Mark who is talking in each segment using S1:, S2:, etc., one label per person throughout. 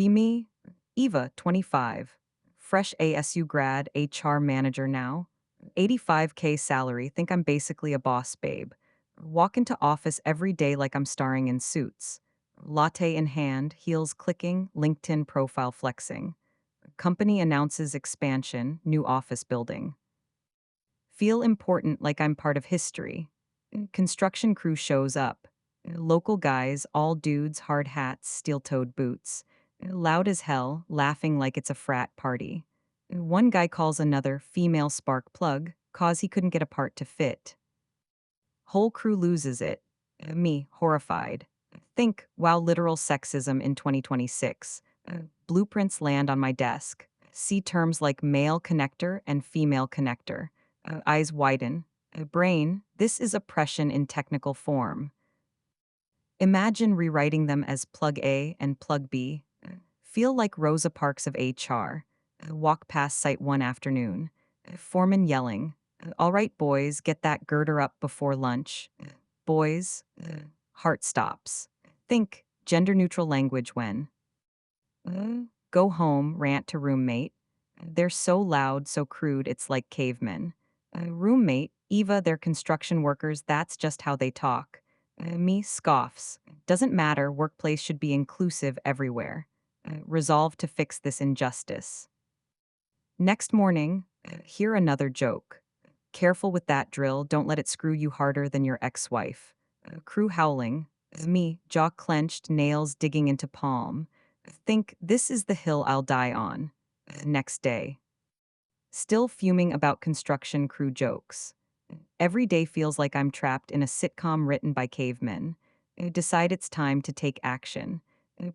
S1: Be me, Eva, 25. Fresh ASU grad, HR manager now. 85K salary, think I'm basically a boss babe. Walk into office every day like I'm starring in Suits. Latte in hand, heels clicking, LinkedIn profile flexing. Company announces expansion, new office building. Feel important like I'm part of history. Construction crew shows up. Local guys, all dudes, hard hats, steel toed boots. Loud as hell, laughing like it's a frat party. One guy calls another female spark plug, cause he couldn't get a part to fit. Whole crew loses it. Me, horrified. Think, wow, literal sexism in 2026. Blueprints land on my desk. See terms like male connector and female connector. Eyes widen. Brain, this is oppression in technical form. Imagine rewriting them as plug A and plug B. Feel like Rosa Parks of HR. Walk past site one afternoon. Foreman yelling, all right, boys, get that girder up before lunch. Boys, heart stops. Think gender neutral language when. Go home, rant to roommate. They're so loud, so crude, it's like cavemen. Roommate, Eva, they're construction workers, that's just how they talk. Me scoffs. Doesn't matter, workplace should be inclusive everywhere. Resolve to fix this injustice. Next morning, hear another joke. Careful with that drill, don't let it screw you harder than your ex wife. Crew howling. Me, jaw clenched, nails digging into palm. Think, this is the hill I'll die on. Next day. Still fuming about construction crew jokes. Every day feels like I'm trapped in a sitcom written by cavemen. Decide it's time to take action.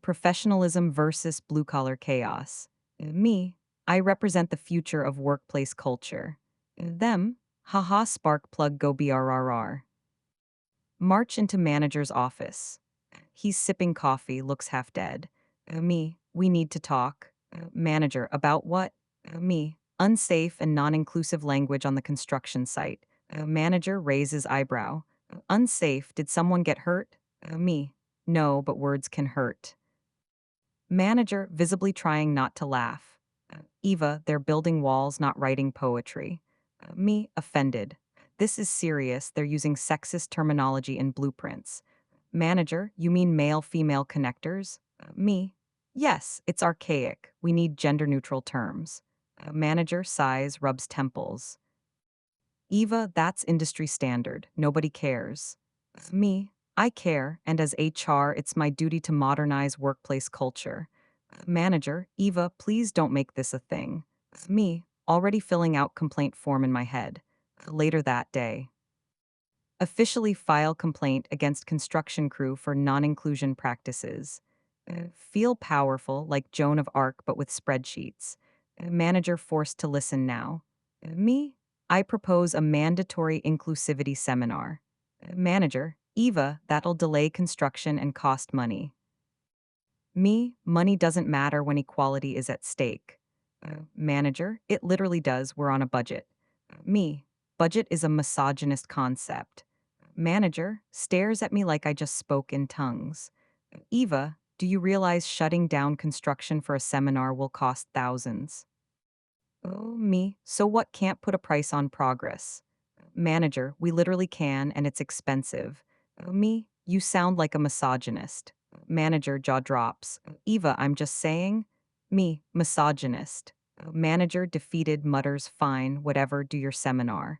S1: Professionalism versus blue collar chaos. Me, I represent the future of workplace culture. Them, haha, spark plug go BRRR. March into manager's office. He's sipping coffee, looks half dead. Me, we need to talk. Manager, about what? Me, unsafe and non inclusive language on the construction site. Manager raises eyebrow. Unsafe, did someone get hurt? Me, no, but words can hurt. Manager, visibly trying not to laugh. Eva, they're building walls, not writing poetry. Me, offended. This is serious, they're using sexist terminology in blueprints. Manager, you mean male female connectors? Me, yes, it's archaic. We need gender neutral terms. Manager sighs, rubs temples. Eva, that's industry standard. Nobody cares. Me, I care, and as HR, it's my duty to modernize workplace culture. Manager, Eva, please don't make this a thing. Me, already filling out complaint form in my head. Later that day. Officially file complaint against construction crew for non-inclusion practices. Feel powerful like Joan of Arc but with spreadsheets. Manager forced to listen now. Me, I propose a mandatory inclusivity seminar. Manager, Eva, that'll delay construction and cost money. Me, money doesn't matter when equality is at stake. Manager, it literally does, we're on a budget. Me, budget is a misogynist concept. Manager, stares at me like I just spoke in tongues. Eva, do you realize shutting down construction for a seminar will cost thousands? Oh, me, so what, can't put a price on progress? Manager, we literally can, and it's expensive. Me, you sound like a misogynist. Manager, jaw drops. Eva, I'm just saying. Me, misogynist. Manager, defeated, mutters, fine, whatever, do your seminar.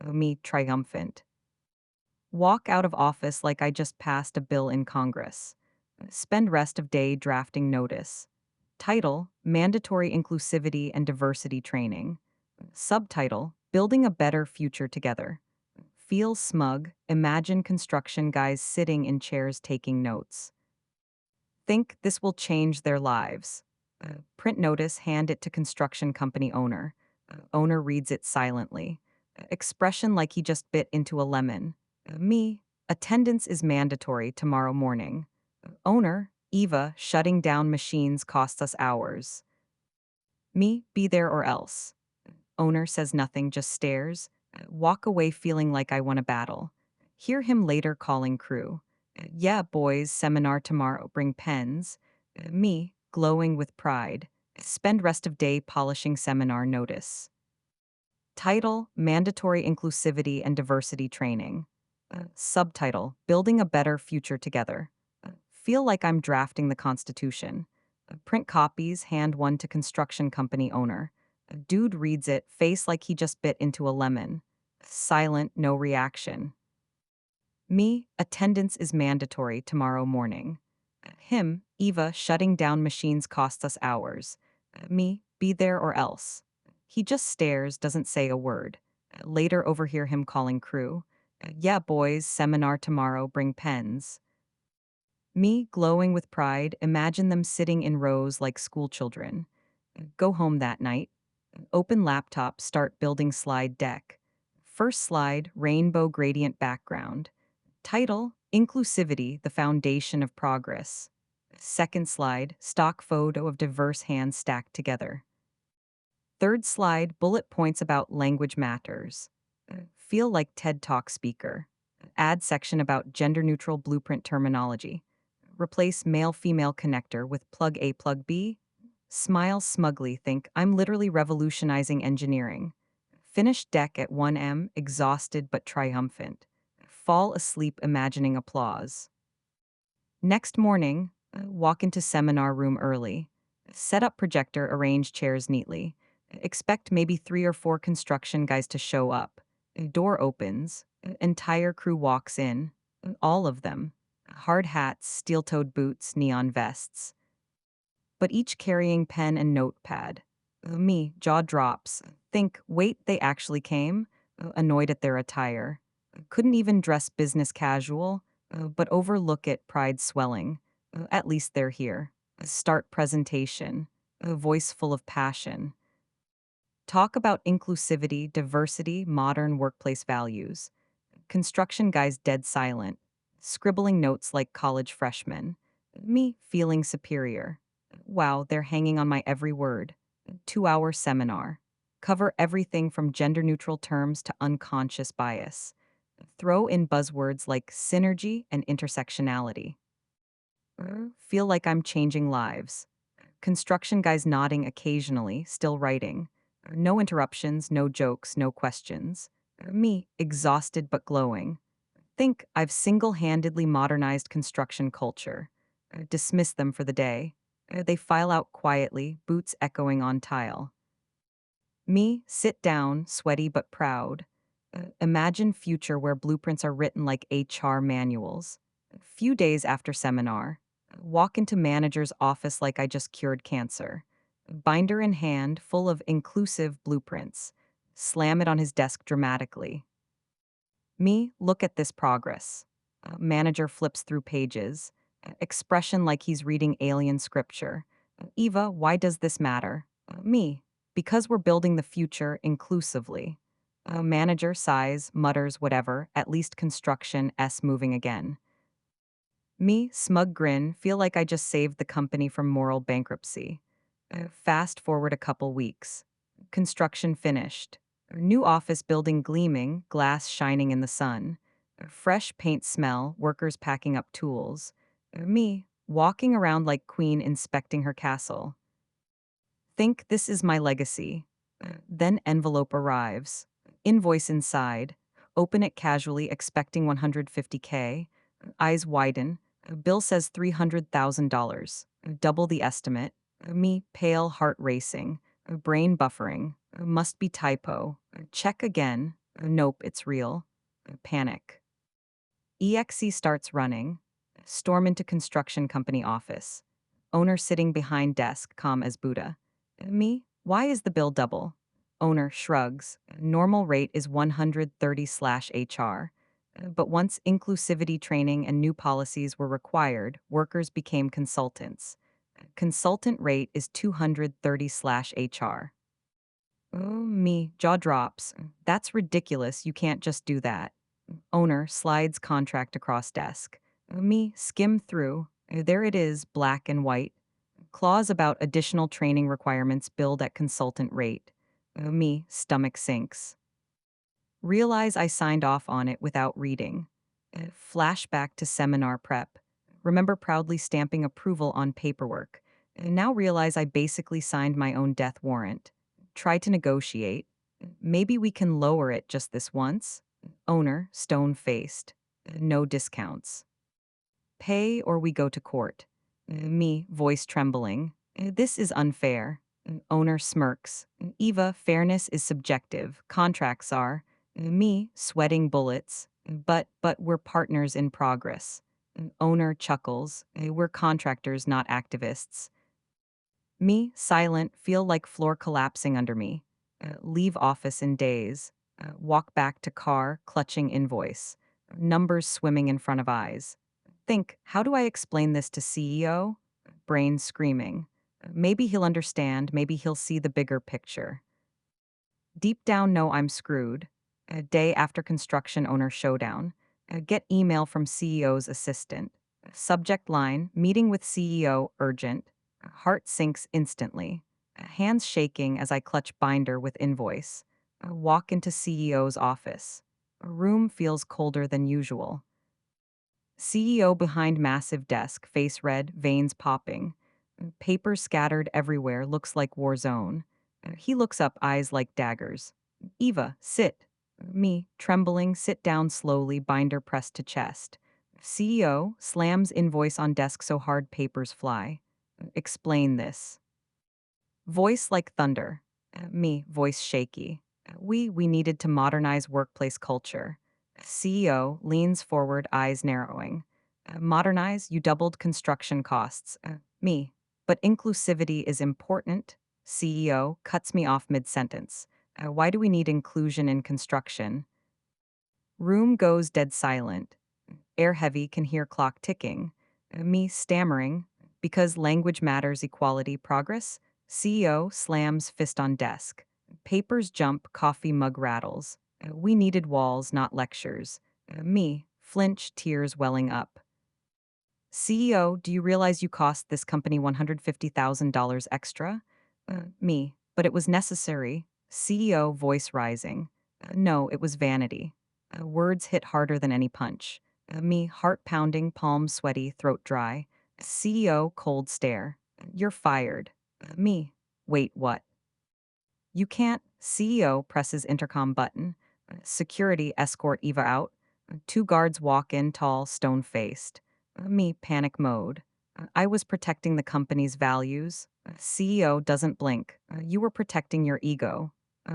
S1: Me, triumphant. Walk out of office like I just passed a bill in Congress. Spend rest of day drafting notice. Title, Mandatory Inclusivity and Diversity Training. Subtitle, Building a Better Future Together. Feel smug, imagine construction guys sitting in chairs taking notes. Think this will change their lives. Print notice, hand it to construction company owner. Owner reads it silently. Expression like he just bit into a lemon. Me, attendance is mandatory tomorrow morning. Owner, Eva, shutting down machines costs us hours. Me, be there or else. Owner says nothing, just stares. Walk away feeling like I won a battle. Hear him later calling crew. Yeah, boys, seminar tomorrow, bring pens. Me, glowing with pride. Spend rest of day polishing seminar notice. Title: Mandatory Inclusivity and Diversity Training. Subtitle: Building a Better Future Together. Feel like I'm drafting the Constitution. Print copies, hand one to construction company owner. Dude reads it, face like he just bit into a lemon. Silent, no reaction. Me, attendance is mandatory tomorrow morning. Him, Eva, shutting down machines costs us hours. Me, be there or else. He just stares, doesn't say a word. Later overhear him calling crew. Yeah, boys, seminar tomorrow, bring pens. Me, glowing with pride, imagine them sitting in rows like school children. Go home that night. Open laptop, start building slide deck. First slide, rainbow gradient background. Title: Inclusivity, the Foundation of Progress. Second slide, stock photo of diverse hands stacked together. Third slide, bullet points about language matters. Feel like TED Talk speaker. Add section about gender neutral blueprint terminology. Replace male female connector with plug A plug B. Smile smugly, think I'm literally revolutionizing engineering. Finish deck at 1 m, exhausted but triumphant. Fall asleep imagining applause. Next morning, walk into seminar room early. Set up projector, arrange chairs neatly. Expect maybe 3 or 4 construction guys to show up. Door opens. Entire crew walks in. All of them. Hard hats, steel-toed boots, neon vests. But each carrying pen and notepad. Me, jaw drops. Think, wait, they actually came? Annoyed at their attire. Couldn't even dress business casual, but overlook it, pride swelling. At least they're here. Start presentation. A voice full of passion. Talk about inclusivity, diversity, modern workplace values. Construction guys dead silent, scribbling notes like college freshmen. Me feeling superior. Wow, they're hanging on my every word. 2 hour seminar. Cover everything from gender neutral terms to unconscious bias. Throw in buzzwords like synergy and intersectionality. Feel like I'm changing lives. Construction guys nodding occasionally, still writing. No interruptions, no jokes, no questions. Me, exhausted but glowing. Think I've single handedly modernized construction culture. Dismiss them for the day. They file out quietly, boots echoing on tile. Me, sit down, sweaty but proud. Imagine future where blueprints are written like HR manuals. Few days after seminar, walk into manager's office like I just cured cancer. Binder in hand, full of inclusive blueprints. Slam it on his desk dramatically. Me, look at this progress. Manager flips through pages. Expression like he's reading alien scripture. Eva, why does this matter? Me, because we're building the future inclusively. Manager sighs, mutters whatever, at least construction S moving again. Me, smug grin, feel like I just saved the company from moral bankruptcy. Fast forward a couple weeks. Construction finished. New office building gleaming, glass shining in the sun. Fresh paint smell, workers packing up tools. Me, walking around like queen inspecting her castle. Think this is my legacy. Then envelope arrives. Invoice inside. Open it casually, expecting 150K. Eyes widen. Bill says $300,000. Double the estimate. Me, pale, heart racing. Brain buffering. Must be typo. Check again. Nope, it's real. Panic. EXE starts running. Storm into construction company office. Owner sitting behind desk, calm as Buddha. Me? Why is the bill double? Owner shrugs. Normal rate is 130/HR. But once inclusivity training and new policies were required, workers became consultants. Consultant rate is 230/HR. Oh, me, jaw drops. That's ridiculous. You can't just do that. Owner slides contract across desk. Me, skim through. There it is, black and white. Clause about additional training requirements billed at consultant rate. Me, stomach sinks. Realize I signed off on it without reading. Flashback to seminar prep. Remember proudly stamping approval on paperwork. Now realize I basically signed my own death warrant. Try to negotiate. Maybe we can lower it just this once. Owner, stone faced. No discounts. Pay or we go to court. Me, voice trembling. This is unfair. Owner smirks. Eva, fairness is subjective. Contracts are. Me, sweating bullets. But we're partners in progress. Owner chuckles. We're contractors, not activists. Me, silent, feel like floor collapsing under me. Leave office in daze. Walk back to car, clutching invoice. Numbers swimming in front of eyes. Think, how do I explain this to CEO? Brain screaming. Maybe he'll understand, maybe he'll see the bigger picture. Deep down, know I'm screwed. A day after construction owner showdown. Get email from CEO's assistant. Subject line, meeting with CEO, urgent. Heart sinks instantly. Hands shaking as I clutch binder with invoice. Walk into CEO's office. Room feels colder than usual. CEO behind massive desk, face red, veins popping. Paper scattered everywhere, looks like war zone. He looks up, eyes like daggers. Eva, sit. Me, trembling, sit down slowly, binder pressed to chest. CEO slams invoice on desk so hard papers fly. Explain this. Voice like thunder. Me, voice shaky. We needed to modernize workplace culture. CEO leans forward, eyes narrowing. Modernize, you doubled construction costs. Me, but inclusivity is important. CEO cuts me off mid sentence. Why do we need inclusion in construction? Room goes dead silent. Air heavy, can hear clock ticking. Me stammering. Because language matters, equality, progress. CEO slams fist on desk. Papers jump, coffee mug rattles. We needed walls, not lectures. Me, flinch, tears welling up. CEO, do you realize you cost this company $150,000 extra? Me, but it was necessary. CEO, voice rising. No, it was vanity. Words hit harder than any punch. Me, heart pounding, palms sweaty, throat dry. CEO, cold stare. You're fired. Me, wait, what? You can't. CEO presses intercom button. Security escort Eva out. Two guards walk in, tall, stone faced. Me, panic mode. I was protecting the company's values. CEO doesn't blink. You were protecting your ego.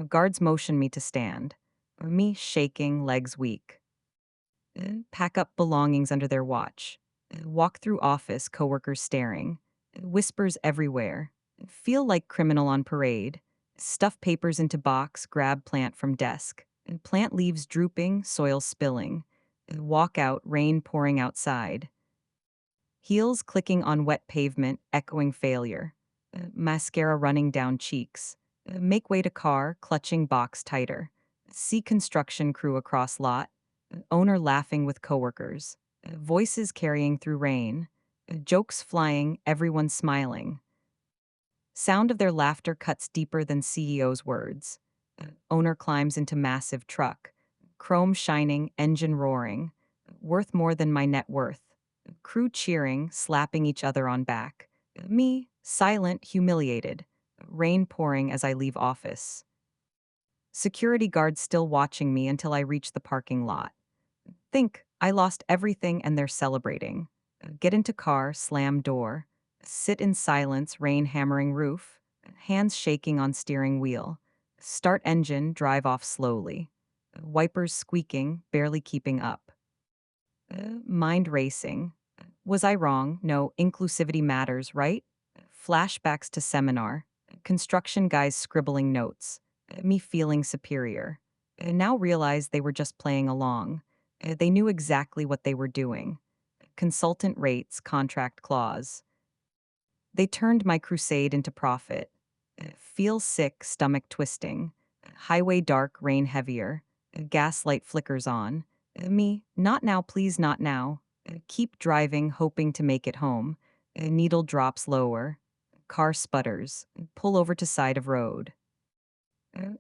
S1: Guards motion me to stand. Me, shaking, legs weak. Pack up belongings under their watch. Walk through office, coworkers staring. Whispers everywhere. Feel like criminal on parade. Stuff papers into box, grab plant from desk. Plant leaves drooping, soil spilling. Walk out, rain pouring outside. Heels clicking on wet pavement, echoing failure. Mascara running down cheeks. Make way to car, clutching box tighter. See construction crew across lot. Owner laughing with coworkers. Voices carrying through rain. Jokes flying, everyone smiling. Sound of their laughter cuts deeper than CEO's words. Owner climbs into massive truck. Chrome shining, engine roaring. Worth more than my net worth. Crew cheering, slapping each other on back. Me, silent, humiliated. Rain pouring as I leave office. Security guards still watching me until I reach the parking lot. Think, I lost everything and they're celebrating. Get into car, slam door. Sit in silence, rain hammering roof. Hands shaking on steering wheel. Start engine, drive off slowly. Wipers squeaking, barely keeping up. Mind racing. Was I wrong? No, inclusivity matters, right? Flashbacks to seminar. Construction guys scribbling notes. Me feeling superior. Now realize they were just playing along. They knew exactly what they were doing. Consultant rates, contract clause. They turned my crusade into profit. Feel sick, stomach twisting. Highway dark, rain heavier. Gaslight flickers on. Me, not now, please, not now. Keep driving, hoping to make it home. Needle drops lower. Car sputters. Pull over to side of road.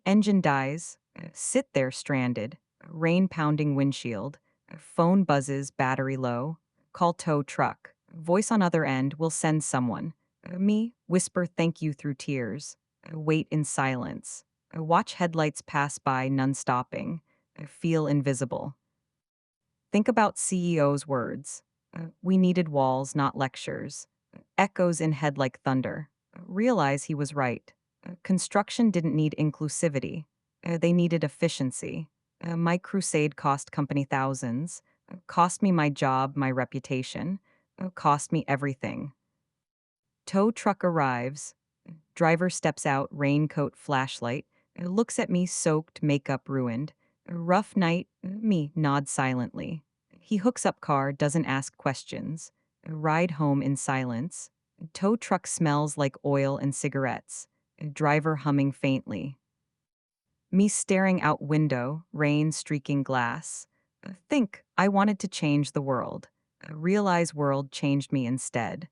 S1: Engine dies. Sit there stranded. Rain pounding windshield. Phone buzzes, battery low. Call tow truck. Voice on other end, will send someone. Me, whisper thank you through tears. Wait in silence. Watch headlights pass by, none stopping. Feel invisible. Think about CEO's words. We needed walls, not lectures. Echoes in head like thunder. Realize he was right. Construction didn't need inclusivity. They needed efficiency. My crusade cost company thousands. Cost me my job, my reputation. Cost me everything. Tow truck arrives. Driver steps out, raincoat, flashlight. Looks at me, soaked, makeup ruined. Rough night, me nods silently. He hooks up car, doesn't ask questions. Ride home in silence. Tow truck smells like oil and cigarettes. Driver humming faintly. Me staring out window, rain streaking glass. Think, I wanted to change the world. Realize world changed me instead.